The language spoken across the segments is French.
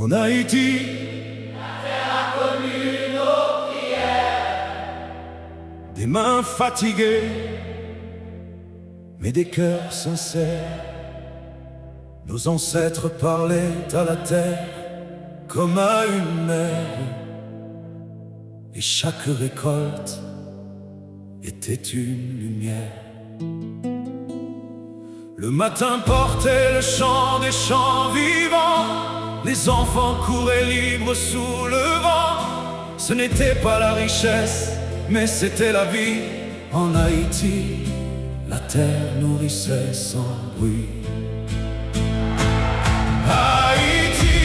En Haïti, la terre a connu nos prières. des mains fatiguées, mais des cœurs sincères. Nos ancêtres parlaient à la terre comme à une mère, et chaque récolte était une lumière. Le matin portait le chant des chants vivants, les enfants couraient libres sous le vent. Ce n'était pas la richesse, mais c'était la vie. En Haïti, la terre nourrissait sans bruit. Haïti,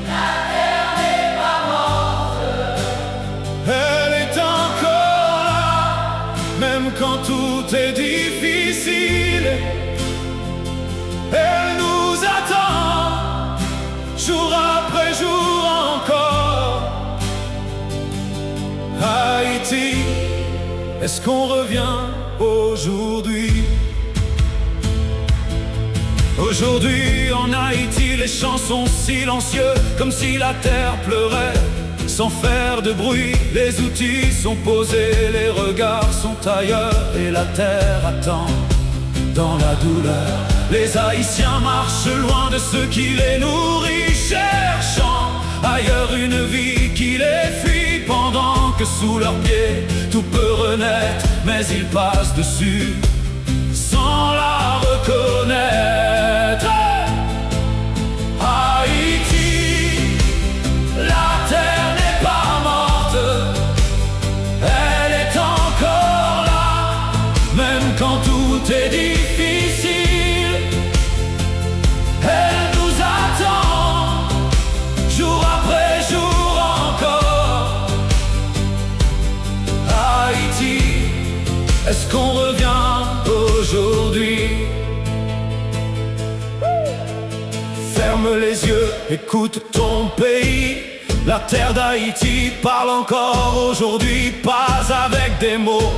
La terre n'est pas morte. elle est encore là, même quand tout est difficile. Elle nous attend, jour après jour encore. Haïti, est-ce qu'on revient aujourd'hui? Aujourd'hui en Haïti, les chants sont silencieux, comme si la terre pleurait, sans faire de bruit. Les outils sont posés, les regards sont ailleurs, et la terre attend dans la douleur. Les Haïtiens marchent loin de ceux qui les nourrissent, cherchant ailleurs une vie qui les fuit, pendant que sous leurs pieds tout peut renaître, mais ils passent dessus sans la reconnaître. Haïti, la terre n'est pas morte, elle est encore là, même quand tout est difficile. Elle nous attend, jour après jour encore. Haïti, est-ce qu'on revient aujourd'hui? Ferme les yeux, écoute ton pays. La terre d'Haïti parle encore aujourd'hui, pas avec des mots,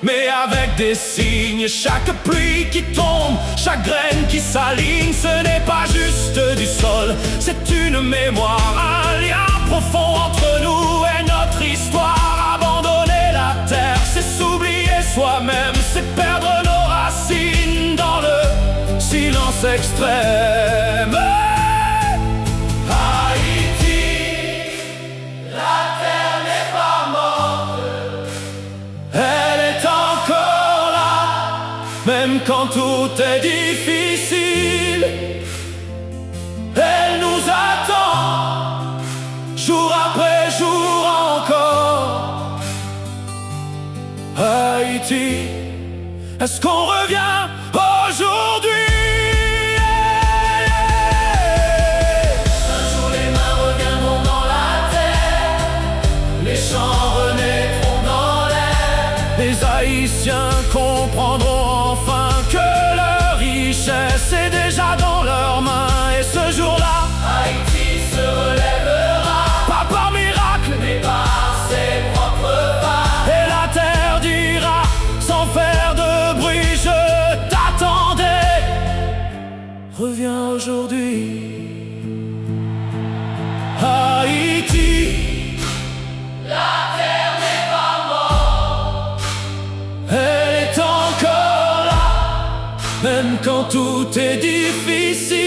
mais avec des signes. Chaque pluie qui tombe, chaque graine qui s'aligne, ce n'est pas juste du sol, c'est une mémoire, un lien profond entre nous et notre histoire. Abandonner la terre, c'est s'oublier soi-même, c'est perdre nos racines dans le silence extrême. Haïti, La terre n'est pas morte. elle est encore là, même quand tout est difficile. Elle nous attend, jour après jour encore. Haïti, est-ce qu'on revient aujourd'hui? Un jour les mains reviendront dans la terre, les chants renaîtront dans l'air. Les Haïtiens comprendront enfin que leur richesse est déjà dans leurs mains. Et ce jour-là, Haïti se relèvera, pas par miracle, mais par ses propres pas. et la terre dira sans faire de bruit: je t'attendais. Reviens aujourd'hui. Haïti, La terre n'est pas morte. elle est encore là, même quand tout est difficile.